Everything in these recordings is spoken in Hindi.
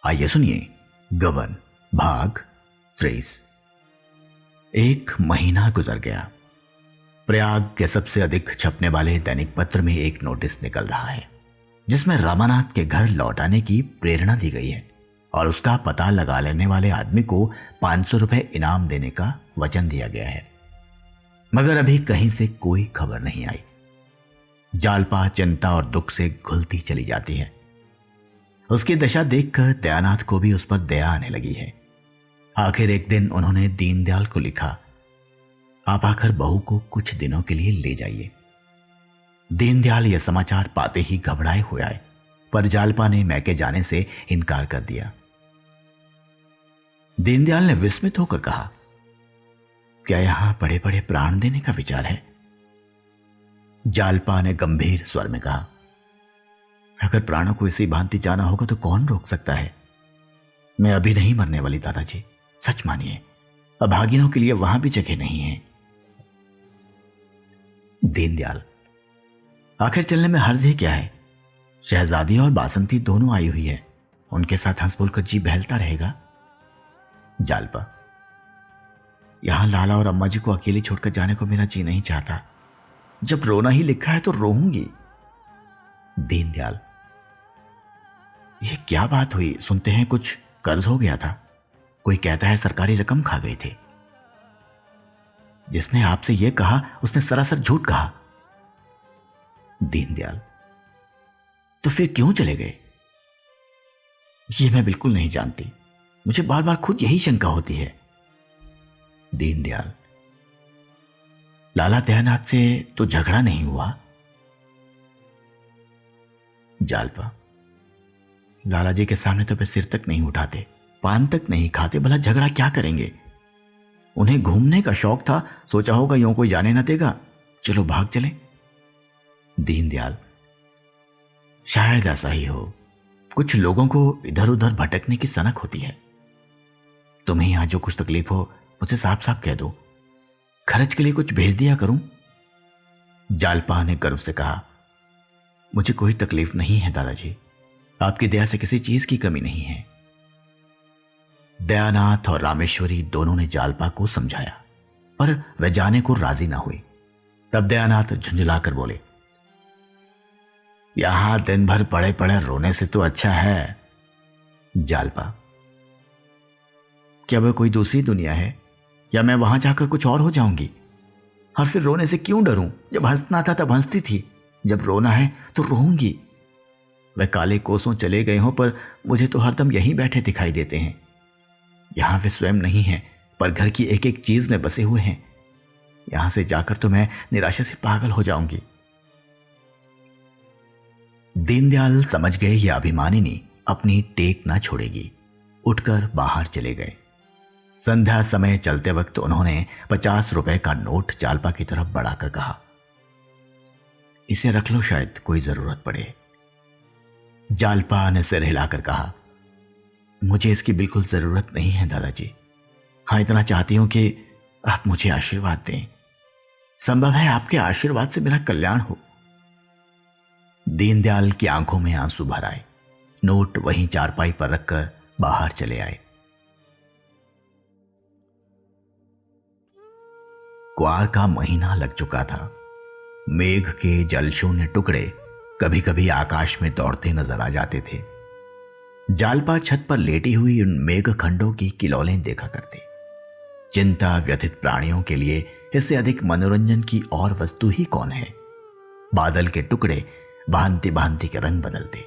आइए सुनिए गबन भाग 23। एक महीना गुजर गया। प्रयाग के सबसे अधिक छपने वाले दैनिक पत्र में एक नोटिस निकल रहा है जिसमें रमानाथ के घर लौट आने की प्रेरणा दी गई है और उसका पता लगा लेने वाले आदमी को 500 रुपए इनाम देने का वचन दिया गया है। मगर अभी कहीं से कोई खबर नहीं आई। जालपा चिंता और दुख से घुलती चली जाती है। उसकी दशा देखकर दयानाथ को भी उस पर दया आने लगी है। आखिर एक दिन उन्होंने दीनदयाल को लिखा, आप आकर बहू को कुछ दिनों के लिए ले जाइए। दीनदयाल यह समाचार पाते ही घबराए हुए आए, पर जालपा ने मैके जाने से इनकार कर दिया। दीनदयाल ने विस्मित होकर कहा, क्या यहां बड़े बड़े प्राण देने का विचार है? जालपा ने गंभीर स्वर में कहा, अगर प्राणों को इसी भांति जाना होगा तो कौन रोक सकता है? मैं अभी नहीं मरने वाली दादाजी, सच मानिए, अभागिनों के लिए वहां भी जगह नहीं है। दीनदयाल, आखिर चलने में हर्ज ही क्या है? शहजादी और बासंती दोनों आई हुई है, उनके साथ हंस बोलकर जी बहलता रहेगा। जालपा, यहां लाला और अम्मा जी को अकेली छोड़कर जाने को मेरा जी नहीं चाहता। जब रोना ही लिखा है तो रोऊंगी। दीनदयाल, यह क्या बात हुई? सुनते हैं कुछ कर्ज हो गया था, कोई कहता है सरकारी रकम खा गए थे। जिसने आपसे यह कहा उसने सरासर झूठ कहा। दीनदयाल, तो फिर क्यों चले गए? यह मैं बिल्कुल नहीं जानती, मुझे बार बार खुद यही शंका होती है। दीनदयाल, लाला दयानाथ से तो झगड़ा नहीं हुआ? जालपा, लाला जी के सामने तो वे सिर तक नहीं उठाते, पान तक नहीं खाते, भला झगड़ा क्या करेंगे? उन्हें घूमने का शौक था, सोचा होगा यूं कोई जाने न देगा, चलो भाग चले। दीनदयाल, शायद ऐसा ही हो, कुछ लोगों को इधर उधर भटकने की सनक होती है। तुम्हें यहां जो कुछ तकलीफ हो मुझसे साफ साफ कह दो, खर्च के लिए कुछ भेज दिया करूं। जालपा ने गर्व से कहा, मुझे कोई तकलीफ नहीं है दादाजी, आपकी दया से किसी चीज की कमी नहीं है। दयानाथ और रामेश्वरी दोनों ने जालपा को समझाया, पर वह जाने को राजी ना हुई। तब दयानाथ झुंझलाकर बोले, यहां दिन भर पड़े पड़े रोने से तो अच्छा है। जालपा, क्या वह कोई दूसरी दुनिया है, या मैं वहां जाकर कुछ और हो जाऊंगी? और फिर रोने से क्यों डरूं? जब हंसना था तब हंसती थी, जब रोना है तो रोऊंगी। वह काले कोसों चले गए हों, पर मुझे तो हरदम यहीं बैठे दिखाई देते हैं। यहां वे स्वयं नहीं हैं, पर घर की एक एक चीज में बसे हुए हैं। यहां से जाकर तो मैं निराशा से पागल हो जाऊंगी। दीनदयाल समझ गए यह अभिमानिनी अपनी टेक ना छोड़ेगी, उठकर बाहर चले गए। संध्या समय चलते वक्त उन्होंने 50 रुपए का नोट जालपा की तरफ बढ़ाकर कहा, इसे रख लो, शायद कोई जरूरत पड़े। जालपा ने सिर हिलाकर कहा, मुझे इसकी बिल्कुल जरूरत नहीं है दादाजी। हाँ, इतना चाहती हूं कि आप मुझे आशीर्वाद दें। संभव है आपके आशीर्वाद से मेरा कल्याण हो। दीनदयाल की आंखों में आंसू भर आए। नोट वहीं चारपाई पर रखकर बाहर चले आए। क्वार का महीना लग चुका था। मेघ के जलशून्य टुकड़े कभी कभी आकाश में दौड़ते नजर आ जाते थे। जालपा छत पर लेटी हुई उन मेघ खंडों की किलोलें देखा करते। चिंता व्यथित प्राणियों के लिए इससे अधिक मनोरंजन की और वस्तु ही कौन है? बादल के टुकड़े भांति भांति के रंग बदलते,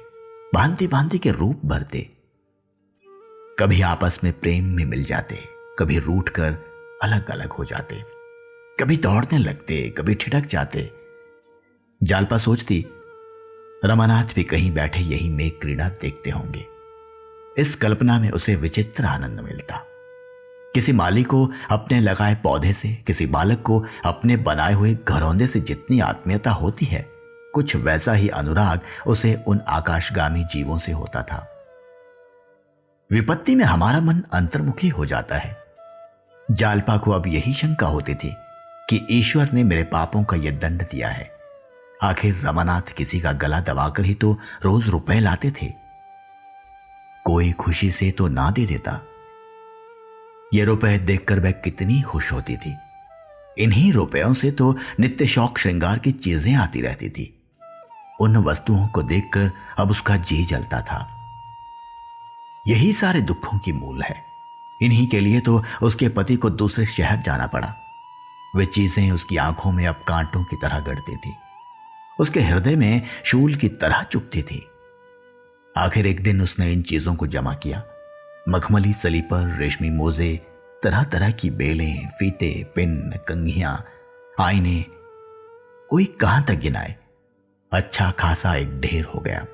भांति भांति के रूप भरते, कभी आपस में प्रेम में मिल जाते, कभी रूठ कर अलग अलग हो जाते, कभी दौड़ने लगते, कभी ठिठक जाते। जालपा सोचती, रमानाथ भी कहीं बैठे यही मेघ क्रीड़ा देखते होंगे। इस कल्पना में उसे विचित्र आनंद मिलता। किसी माली को अपने लगाए पौधे से, किसी बालक को अपने बनाए हुए घरौंदे से जितनी आत्मीयता होती है, कुछ वैसा ही अनुराग उसे उन आकाशगामी जीवों से होता था। विपत्ति में हमारा मन अंतर्मुखी हो जाता है। जालपा को अब यही शंका होती थी कि ईश्वर ने मेरे पापों का यह दंड दिया है। आखिर रमानाथ किसी का गला दबाकर ही तो रोज रुपए लाते थे। कोई खुशी से तो ना दे देता। ये रुपए देखकर वह कितनी खुश होती थी। इन्हीं रुपयों से तो नित्य शौक श्रृंगार की चीजें आती रहती थी। उन वस्तुओं को देखकर अब उसका जी जलता था। यही सारे दुखों की मूल है। इन्हीं के लिए तो उसके पति को दूसरे शहर जाना पड़ा। वे चीजें उसकी आंखों में अब कांटों की तरह गड़ती थी, उसके हृदय में शूल की तरह चुभती थी। आखिर एक दिन उसने इन चीजों को जमा किया। मखमली सलीपर, रेशमी मोजे, तरह तरह की बेलें, फीते, पिन, कंघियां, आईने, कोई कहां तक गिनाए। अच्छा खासा एक ढेर हो गया।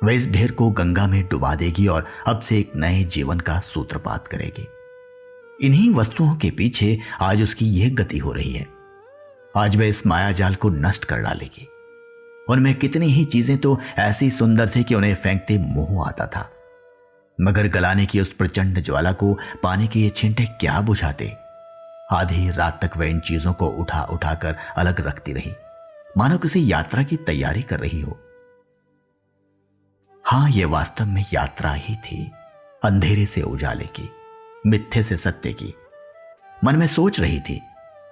वह इस ढेर को गंगा में डुबा देगी और अब से एक नए जीवन का सूत्रपात करेगी। इन्हीं वस्तुओं के पीछे आज उसकी यह गति हो रही है। आज वह इस मायाजाल को नष्ट कर डालेगी। उनमें कितनी ही चीजें तो ऐसी सुंदर थी कि उन्हें फेंकते मोह आता था, मगर गलाने की उस प्रचंड ज्वाला को पानी के ये छींटे क्या बुझाते। आधी रात तक वह इन चीजों को उठा उठाकर अलग रखती रही, मानो किसी यात्रा की तैयारी कर रही हो। हां, यह वास्तव में यात्रा ही थी, अंधेरे से उजाले की, मिथ्ये से सत्य की। मन में सोच रही थी,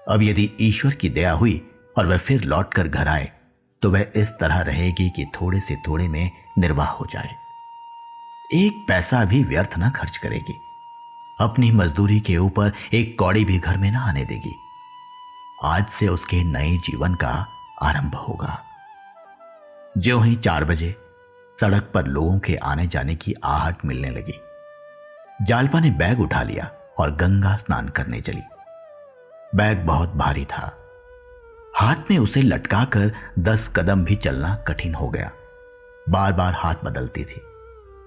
अब यदि ईश्वर की दया हुई और वह फिर लौटकर घर आए तो वह इस तरह रहेगी कि थोड़े से थोड़े में निर्वाह हो जाए। एक पैसा भी व्यर्थ ना खर्च करेगी। अपनी मजदूरी के ऊपर एक कौड़ी भी घर में ना आने देगी। आज से उसके नए जीवन का आरंभ होगा। ज्यों ही 4 बजे सड़क पर लोगों के आने जाने की आहट मिलने लगी, जालपा ने बैग उठा लिया और गंगा स्नान करने चली। बैग बहुत भारी था। हाथ में उसे लटकाकर 10 कदम भी चलना कठिन हो गया। बार बार हाथ बदलती थी।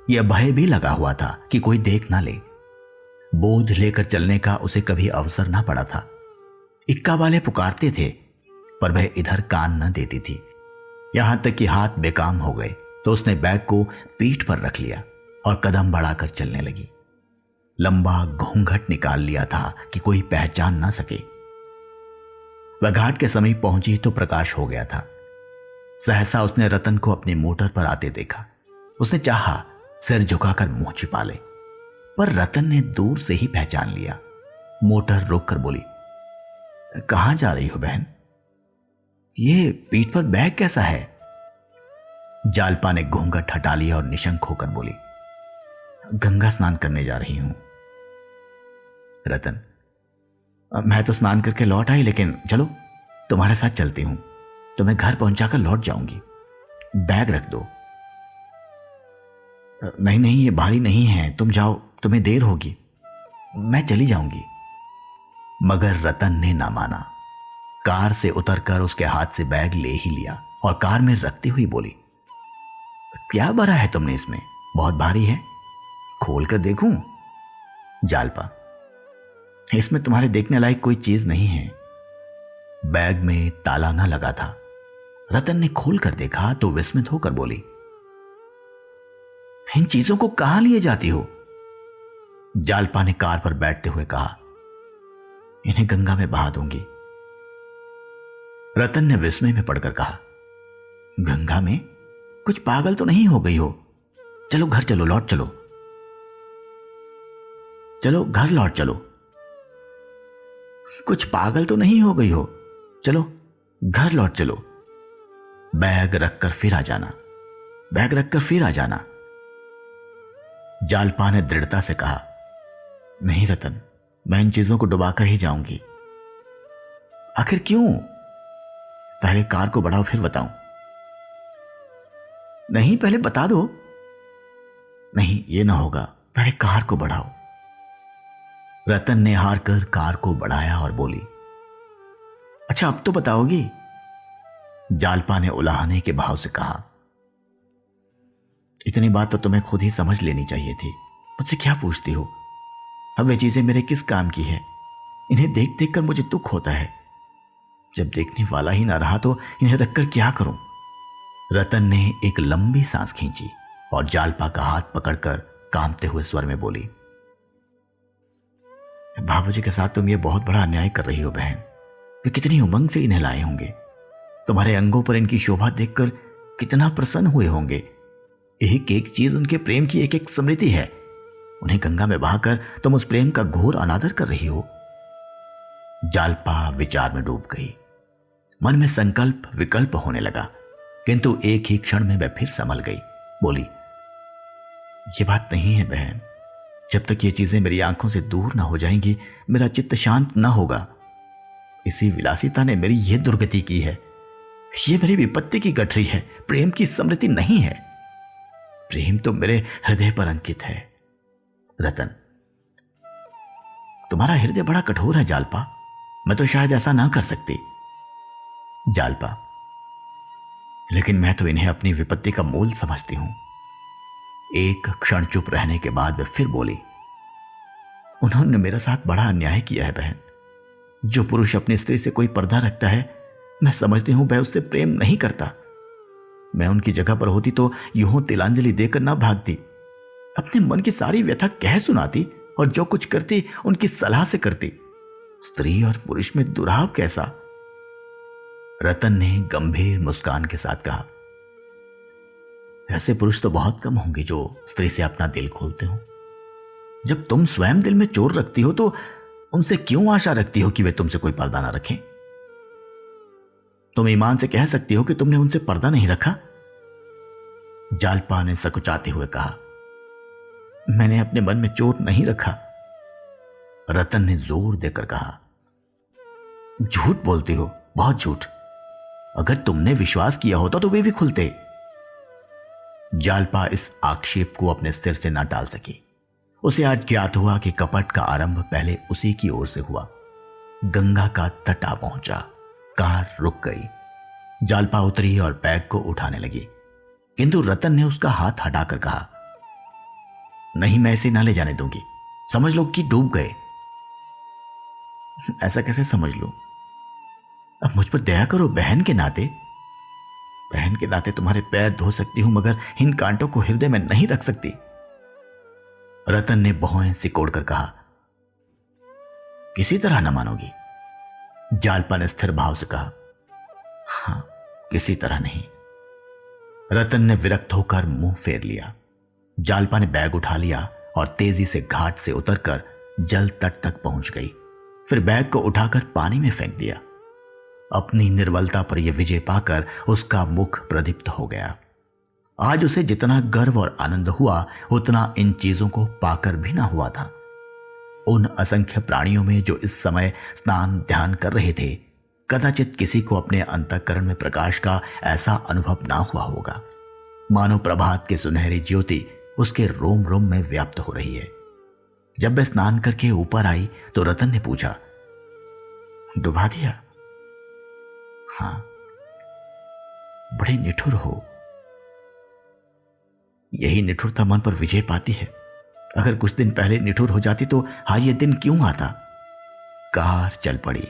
यह भय भी लगा हुआ था कि कोई देख ना ले। बोझ लेकर चलने का उसे कभी अवसर ना पड़ा था। इक्का वाले पुकारते थे पर वह इधर कान न देती थी। यहां तक कि हाथ बेकाम हो गए तो उसने बैग को पीठ पर रख लिया और कदम बढ़ाकर चलने लगी। लंबा घूंघट निकाल लिया था कि कोई पहचान ना सके। वह घाट के समीप पहुंची तो प्रकाश हो गया था। सहसा उसने रतन को अपनी मोटर पर आते देखा। उसने चाहा सिर झुकाकर मुंह छिपा ले, पर रतन ने दूर से ही पहचान लिया। मोटर रोककर बोली, कहां जा रही हो बहन? ये पीठ पर बैग कैसा है? जालपा ने घूंघट हटा लिया और निशंक होकर बोली, गंगा स्नान करने जा रही हूं। रतन, मैं तो स्नान करके लौट आई, लेकिन चलो तुम्हारे साथ चलती हूं, तो मैं घर पहुंचाकर लौट जाऊंगी। बैग रख दो। नहीं नहीं, ये भारी नहीं है, तुम जाओ, तुम्हें देर होगी, मैं चली जाऊंगी। मगर रतन ने ना माना। कार से उतरकर उसके हाथ से बैग ले ही लिया और कार में रखती हुई बोली, क्या भरा है तुमने इसमें? बहुत भारी है, खोल कर देखूं? जालपा, इसमें तुम्हारे देखने लायक कोई चीज नहीं है। बैग में ताला ना लगा था। रतन ने खोल कर देखा तो विस्मित होकर बोली, इन चीजों को कहां लिए जाती हो? जालपा ने कार पर बैठते हुए कहा, इन्हें गंगा में बहा दूंगी। रतन ने विस्मय में पड़कर कहा, गंगा में? कुछ पागल तो नहीं हो गई हो? चलो घर चलो, लौट चलो, चलो घर लौट चलो। कुछ पागल तो नहीं हो गई हो? चलो घर लौट चलो। बैग रखकर फिर आ जाना, बैग रखकर फिर आ जाना। जालपा ने दृढ़ता से कहा, नहीं रतन, मैं इन चीजों को डुबाकर ही जाऊंगी। आखिर क्यों? पहले कार को बढ़ाओ फिर बताऊं। नहीं, पहले बता दो। नहीं, ये ना होगा, पहले कार को बढ़ाओ। रतन ने हार कर कार को बढ़ाया और बोली, अच्छा अब तो बताओगी? जालपा ने उलाहने के भाव से कहा, इतनी बात तो तुम्हें खुद ही समझ लेनी चाहिए थी, मुझसे क्या पूछती हो? अब वे चीजें मेरे किस काम की है? इन्हें देख देख कर मुझे दुख होता है। जब देखने वाला ही ना रहा तो इन्हें रखकर क्या करूं? रतन ने एक लंबी सांस खींची और जालपा का हाथ पकड़कर कांपते हुए स्वर में बोली, बाबूजी के साथ तुम ये बहुत बड़ा अन्याय कर रही हो बहन। वे कितनी उमंग से इन्हें लाए होंगे, तुम्हारे अंगों पर इनकी शोभा देखकर कितना प्रसन्न हुए होंगे। एक एक चीज उनके प्रेम की एक एक स्मृति है। उन्हें गंगा में बहाकर तुम उस प्रेम का घोर अनादर कर रही हो। जालपा विचार में डूब गई। मन में संकल्प विकल्प होने लगा, किंतु एक ही क्षण में वह फिर संभल गई। बोली, यह बात नहीं है बहन। जब तक ये चीजें मेरी आंखों से दूर ना हो जाएंगी, मेरा चित्त शांत ना होगा। इसी विलासिता ने मेरी यह दुर्गति की है। यह मेरी विपत्ति की गठरी है, प्रेम की स्मृति नहीं है। प्रेम तो मेरे हृदय पर अंकित है। रतन, तुम्हारा हृदय बड़ा कठोर है जालपा। मैं तो शायद ऐसा ना कर सकती। जालपा, लेकिन मैं तो इन्हें अपनी विपत्ति का मूल समझती हूं। एक क्षण चुप रहने के बाद वह फिर बोली, उन्होंने मेरे साथ बड़ा अन्याय किया है बहन। जो पुरुष अपनी स्त्री से कोई पर्दा रखता है, मैं समझती हूं वह उससे प्रेम नहीं करता। मैं उनकी जगह पर होती तो यूं तिलांजलि देकर ना भागती, अपने मन की सारी व्यथा कह सुनाती और जो कुछ करती उनकी सलाह से करती। स्त्री और पुरुष में दुराव कैसा। रतन ने गंभीर मुस्कान के साथ कहा, ऐसे पुरुष तो बहुत कम होंगे जो स्त्री से अपना दिल खोलते हो। जब तुम स्वयं दिल में चोर रखती हो तो उनसे क्यों आशा रखती हो कि वे तुमसे कोई पर्दा ना रखें? तुम ईमान से कह सकती हो कि तुमने उनसे पर्दा नहीं रखा? जालपा ने सकुचाते हुए कहा, मैंने अपने मन में चोर नहीं रखा। रतन ने जोर देकर कहा, झूठ बोलती हो, बहुत झूठ। अगर तुमने विश्वास किया होता तो वे भी खुलते। जालपा इस आक्षेप को अपने सिर से न टाल सकी। उसे आज ज्ञात हुआ कि कपट का आरंभ पहले उसी की ओर से हुआ। गंगा का तट आ पहुंचा। कार रुक गई। जालपा उतरी और बैग को उठाने लगी, किंतु रतन ने उसका हाथ हटाकर कहा, नहीं, मैं इसे ना ले जाने दूंगी। समझ लो कि डूब गए। ऐसा कैसे समझ लो? अब मुझ पर दया करो बहन के नाते। बहन के नाते तुम्हारे पैर धो सकती हूं, मगर इन कांटों को हृदय में नहीं रख सकती। रतन ने भौहें सिकोड़कर कहा, किसी तरह न मानोगी? जालपा ने स्थिर भाव से कहा, हां, किसी तरह नहीं। रतन ने विरक्त होकर मुंह फेर लिया। जालपा ने बैग उठा लिया और तेजी से घाट से उतरकर जल तट तक पहुंच गई। फिर बैग को उठाकर पानी में फेंक दिया। अपनी निर्बलता पर यह विजय पाकर उसका मुख प्रदीप्त हो गया। आज उसे जितना गर्व और आनंद हुआ, उतना इन चीजों को पाकर भी ना हुआ था। उन असंख्य प्राणियों में जो इस समय स्नान ध्यान कर रहे थे, कदाचित किसी को अपने अंतःकरण में प्रकाश का ऐसा अनुभव ना हुआ होगा। मानो प्रभात की सुनहरी ज्योति उसके रोम रोम में व्याप्त हो रही है। जब वह स्नान करके ऊपर आई तो रतन ने पूछा, डुबा दिया? हां, बड़े निठुर हो। यही निठुरता मन पर विजय पाती है। अगर कुछ दिन पहले निठुर हो जाती तो हाँ, ये दिन क्यों आता? कार चल पड़ी।